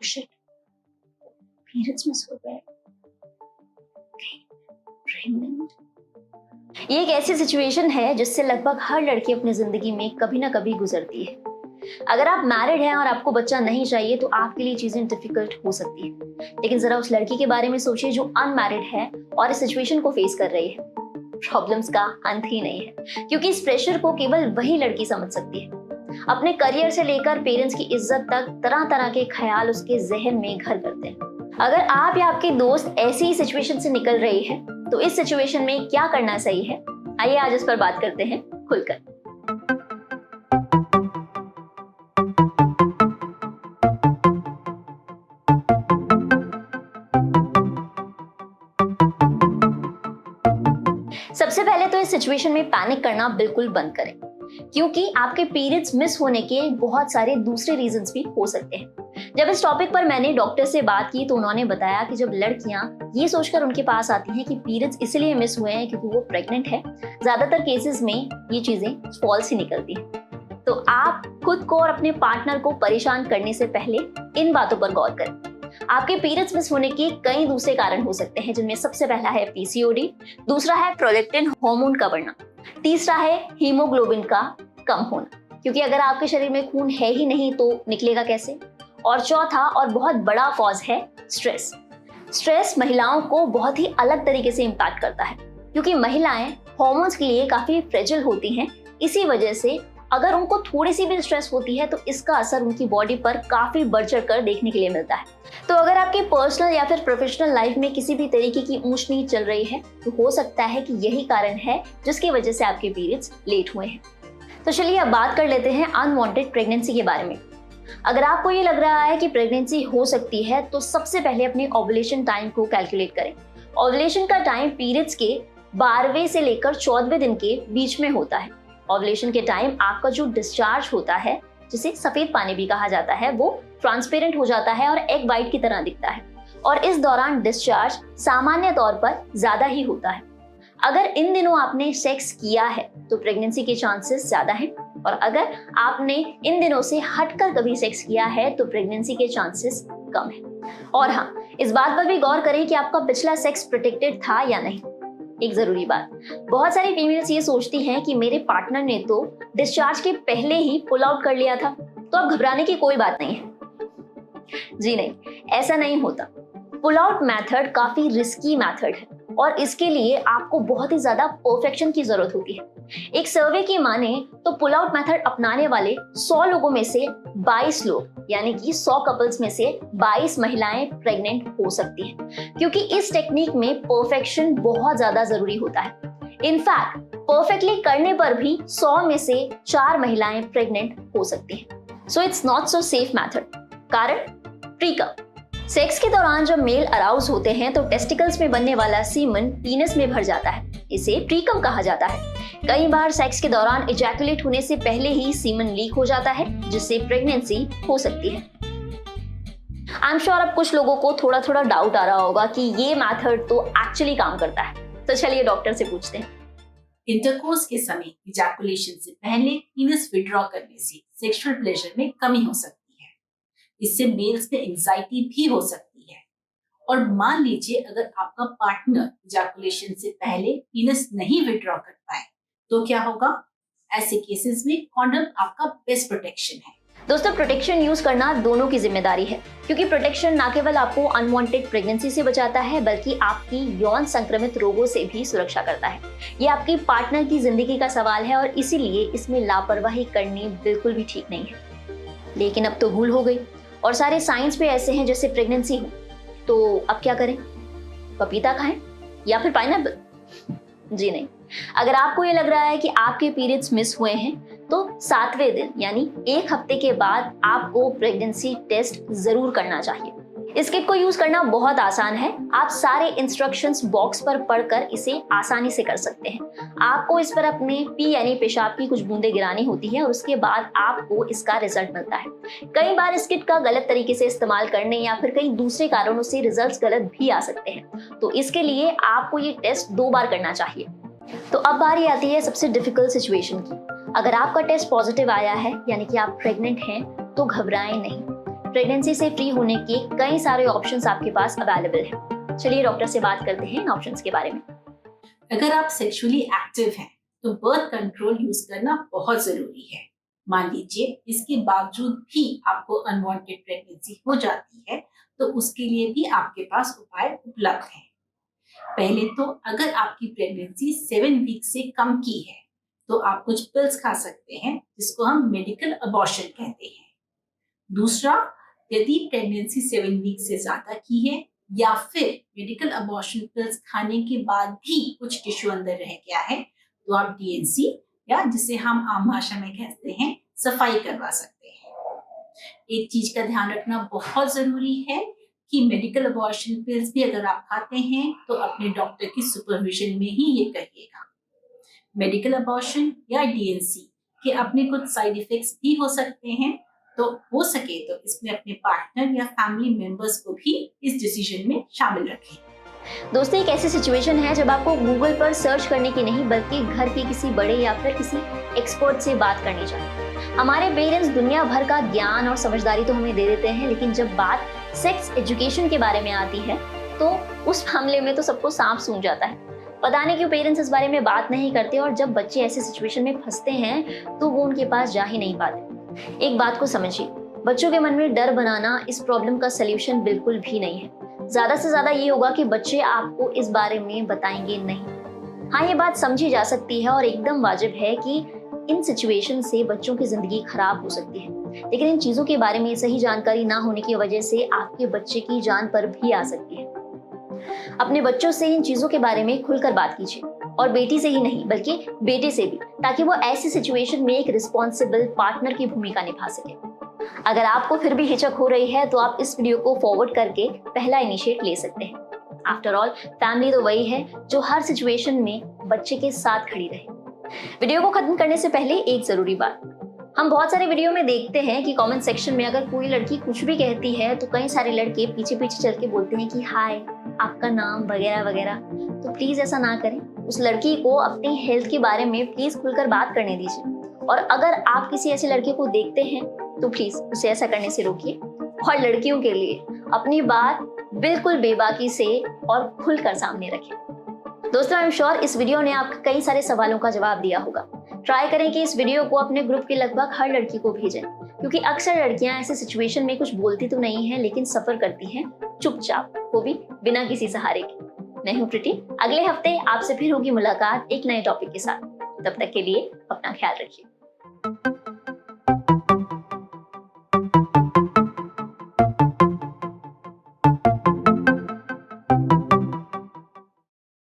Shit, periods miss हो गए। Pregnant. ये एक ऐसी सिचुएशन है जिससे लगभग हर लड़की अपनी जिंदगी में कभी ना कभी गुजरती है। अगर आप मैरिड हैं और आपको बच्चा नहीं चाहिए तो आपके लिए चीजें डिफिकल्ट हो सकती है, लेकिन जरा उस लड़की के बारे में सोचिए जो अनमैरिड है और इस सिचुएशन को फेस कर रही है। प्रॉब्लम्स का अंत ही नहीं है, क्योंकि इस प्रेशर को केवल वही लड़की समझ सकती है। अपने करियर से लेकर पेरेंट्स की इज्जत तक तरह तरह के ख्याल उसके जहन में घर करते हैं। अगर आप या आपके दोस्त ऐसी ही सिचुएशन से निकल रही है तो इस सिचुएशन में क्या करना सही है, आइए आज इस पर बात करते हैं खुलकर। सबसे पहले तो इस सिचुएशन में पैनिक करना बिल्कुल बंद करें, क्योंकि आपके पीरियड्स मिस होने के बहुत सारे दूसरे रीजंस भी हो सकते हैं। जब इस टॉपिक पर मैंने डॉक्टर से बात की तो उन्होंने बताया कि जब लड़कियां ये सोचकर उनके पास आती हैं कि पीरियड्स इसलिए मिस हुए हैं क्योंकि वो प्रेग्नेंट है, ज्यादातर केसेस में ये चीजें फॉल्स ही निकलती हैं। तो आप खुद को और अपने पार्टनर को परेशान करने से पहले इन बातों पर गौर करें। आपके पीरियड्स मिस होने के कई दूसरे कारण हो सकते हैं, जिनमें सबसे पहला है पीसीओडी, दूसरा है प्रोलेक्टिन हार्मोन का बढ़ना, तीसरा है हीमोग्लोबिन का कम होना, क्योंकि अगर आपके शरीर में खून है ही नहीं तो निकलेगा कैसे, और चौथा और बहुत बड़ा कॉज है स्ट्रेस। स्ट्रेस महिलाओं को बहुत ही अलग तरीके से इम्पैक्ट करता है, क्योंकि महिलाएं हार्मोन्स के लिए काफी फ्रेजिल होती हैं। इसी वजह से अगर उनको थोड़ी सी भी स्ट्रेस होती है तो इसका असर उनकी बॉडी पर काफी बढ़ चढ़ कर देखने के लिए मिलता है। तो अगर आपके पर्सनल या फिर प्रोफेशनल लाइफ में किसी भी तरीके की ऊंच नीच चल रही है तो हो सकता है कि यही कारण है जिसकी वजह से आपके पीरियड्स लेट हुए हैं। तो चलिए अब बात कर लेते हैं अनवांटेड प्रेगनेंसी के बारे में। अगर आपको ये लग रहा है कि प्रेगनेंसी हो सकती है तो सबसे पहले अपने ओवुलेशन टाइम को कैलकुलेट करें। ओवुलेशन का टाइम पीरियड्स के 12वें से लेकर 14वें दिन के बीच में होता है। ओवुलेशन के टाइम आपका जो डिस्चार्ज होता है, जिसे सफेद पानी भी कहा जाता है, वो ट्रांसपेरेंट हो जाता है और एग वाइट की तरह दिखता है, और इस दौरान डिस्चार्ज सामान्य तौर पर ज्यादा ही होता है। अगर इन दिनों आपने सेक्स किया है तो प्रेगनेंसी के चांसेस ज्यादा हैं, और अगर आपने इन दिनों से हटकर कभी सेक्स किया है तो प्रेगनेंसी के चांसेस कम है। और हाँ, इस बात पर भी गौर करें कि आपका पिछला सेक्स प्रोटेक्टेड था या नहीं। एक जरूरी बात, बहुत सारी फीमेल्स ये सोचती हैं कि मेरे पार्टनर ने तो डिस्चार्ज के पहले ही पुल आउट कर लिया था तो अब घबराने की कोई बात नहीं है। जी नहीं, ऐसा नहीं होता। पुल आउट मेथड काफी रिस्की मेथड है और इसके लिए आपको बहुत ही ज्यादा परफेक्शन की जरूरत होती है। एक सर्वे की माने तो पुल आउट मेथड अपनाने वाले 100 लोगों में से 22 लोग, यानी कि 100 कपल्स में से 22 महिलाएं प्रेग्नेंट हो सकती हैं, क्योंकि इस टेक्निक में परफेक्शन बहुत ज्यादा जरूरी होता है। इनफैक्ट परफेक्टली करने पर भी 100 में से 4 महिलाएं प्रेग्नेंट हो सकती हैं। So it's not so safe method. कारण प्रीकम। सेक्स के दौरान जब मेल अराउज होते हैं तो टेस्टिकल्स में बनने वाला सीमन पीनस में भर जाता है, इसे प्रीकम कहा जाता है। कई बार सेक्स के दौरान इजैकुलेट होने से पहले ही सीमन लीक हो जाता है, जिससे प्रेगनेंसी हो सकती है। आई एम श्योर अब कुछ लोगों को थोड़ा थोड़ा डाउट आ रहा होगा कि ये मेथड तो एक्चुअली काम करता है, तो चलिए डॉक्टर से पूछते हैं। इंटरकोर्स के समय इजैकुलेशन से पहले पीनस विड्रॉ करने से सेक्सुअल प्लेजर में कमी हो सकती है। इससे मेल्स में एंजाइटी भी हो सकती है। और मान लीजिए अगर आपका पार्टनर इजैकुलेशन से पहले पीनस नहीं विड्रॉ कर पाए तो क्या होगा? ऐसे केसेस में कॉन्डम आपका बेस्ट प्रोटेक्शन है। दोस्तों, प्रोटेक्शन यूज करना दोनों की जिम्मेदारी है, क्योंकि प्रोटेक्शन न केवल आपको अनवांटेड प्रेगनेंसी से बचाता है बल्कि आपकी यौन संक्रमित रोगों से भी सुरक्षा करता है। ये आपकी पार्टनर की जिंदगी का सवाल है और इसीलिए इसमें लापरवाही करनी बिल्कुल भी ठीक नहीं है। लेकिन अब तो भूल हो गई और सारे साइंस भी ऐसे हैं जैसे प्रेगनेंसी हो, तो अब क्या करें? पपीता खाएं या फिर पाइनएप्पल? जी नहीं। अगर आपको ये लग रहा है कि आपके पीरियड्स मिस हुए हैं तो 7वें दिन यानी 1 हफ्ते के बाद आपको प्रेगनेंसी टेस्ट जरूर करना चाहिए। इस किट को यूज करना बहुत आसान है। आप सारे इंस्ट्रक्शंस बॉक्स पर पढ़कर इसे आसानी से कर सकते हैं। आपको इस पर अपने पी यानी पेशाब की कुछ बूंदें गिरानी होती है और उसके बाद आपको इसका रिजल्ट मिलता है। कई बार इस किट का गलत तरीके से इस्तेमाल करने या फिर कई दूसरे कारणों से रिजल्ट्स गलत भी आ सकते हैं, तो इसके लिए आपको ये टेस्ट 2 बार करना चाहिए। तो अब बारी आती है सबसे डिफिकल्ट सिचुएशन की। अगर आपका टेस्ट पॉजिटिव आया है यानी कि आप प्रेग्नेंट हैं तो घबराएं नहीं। प्रेगनेंसी से फ्री होने के कई सारे ऑप्शंस आपके पास अवेलेबल हैं। चलिए डॉक्टर से बात करते हैं इन ऑप्शंस के बारे में। अगर आप सेक्सुअली एक्टिव हैं तो बर्थ कंट्रोल यूज करना बहुत जरूरी है। मान लीजिए इसके बावजूद भी आपको अनवांटेड प्रेगनेंसी हो जाती है तो उसके लिए भी आपके पास उपाय उपलब्ध हैं। पहले तो अगर आपकी प्रेगनेंसी 7 वीक से कम की है तो आप कुछ पिल्स खा सकते हैं जिसको हम मेडिकल अबॉर्शन कहते हैं। दूसरा, यदि प्रेगनेंसी 7 वीक से ज्यादा की है या फिर मेडिकल अबॉर्शन पिल्स खाने के बाद भी कुछ टिश्यू अंदर रह गया है तो आप डीएनसी या जिसे हम आम भाषा में कहते हैं सफाई करवा सकते हैं। एक चीज का ध्यान रखना बहुत जरूरी है कि मेडिकल अबॉर्शन पिल्स भी अगर आप खाते हैं तो अपने डॉक्टर की सुपरविजन में ही ये करिएगा। मेडिकल अबॉर्शन या डीएनसी के अपने कुछ साइड इफेक्ट्स भी हो सकते हैं, तो हो सके तो इसमें अपने पार्टनर या फैमिली मेंबर्स को भी इस डिसीजन में शामिल रखें। दोस्तों, एक ऐसी सिचुएशन है जब आपको गूगल पर सर्च करने की नहीं बल्कि घर के किसी बड़े या फिर किसी एक्सपर्ट से बात करनी चाहिए। हमारे पेरेंट्स दुनिया भर का ज्ञान और समझदारी तो हमें दे देते हैं, लेकिन जब बात सेक्स एजुकेशन के बारे में आती है तो उस मामले में तो सबको सांप सूंघ जाता है। पता नहीं क्यों पेरेंट्स इस बारे में बात नहीं करते और जब बच्चे ऐसे सिचुएशन में फंसते हैं तो वो उनके पास जा ही नहीं पाते। एक बात को समझिए, बच्चों के मन में डर बनाना इस प्रॉब्लम का सलूशन बिल्कुल भी नहीं है। ज्यादा से ज्यादा ये होगा कि बच्चे आपको इस बारे में बताएंगे नहीं। हाँ, ये बात समझी जा सकती है और एकदम वाजिब है कि इन सिचुएशन से बच्चों की जिंदगी खराब हो सकती है, लेकिन इन चीजों के बारे में सही जानकारी ना होने की वजह से आपके बच्चे की जान पर भी आ सकती है। अपने बच्चों से इन चीजों के बारे में खुलकर बात कीजिए, और बेटी से ही नहीं बल्कि बेटे से भी, ताकि वो ऐसी सिचुएशन में एक रिस्पॉन्सिबल पार्टनर की भूमिका निभा सके। अगर आपको फिर भी हिचक हो रही है तो आप इस वीडियो को फॉरवर्ड करके पहला इनिशिएट ले सकते हैं। आफ्टर ऑल, फैमिली तो वही है जो हर सिचुएशन में बच्चे के साथ खड़ी रहे। वीडियो को खत्म करने से पहले एक जरूरी बात, हम बहुत सारे वीडियो में देखते हैं कि कमेंट सेक्शन में अगर कोई लड़की कुछ भी कहती है तो कई सारे लड़के पीछे पीछे चल के बोलते हैं कि हाय, आपका नाम वगैरह वगैरह। तो प्लीज ऐसा ना करें। उस लड़की को अपनी हेल्थ के बारे में प्लीज खुलकर बात करने दीजिए, और अगर आप किसी ऐसे लड़के को देखते हैं तो प्लीज उसे ऐसा करने से रोकिए। और लड़कियों के लिए अपनी बात बिल्कुल बेबाकी से और खुलकर सामने रखें। दोस्तों, आई एम श्योर इस वीडियो ने आपके कई सारे सवालों का जवाब दिया होगा। ट्राई करें कि इस वीडियो को अपने ग्रुप की लगभग हर लड़की को भेजें, क्योंकि अक्सर लड़कियां ऐसे सिचुएशन में कुछ बोलती तो नहीं है लेकिन सफर करती हैं चुपचाप, वो भी बिना किसी सहारे के। मैं हूं प्रीति, अगले हफ्ते आपसे फिर होगी मुलाकात एक नए टॉपिक के साथ। तब तक के लिए अपना ख्याल रखिए।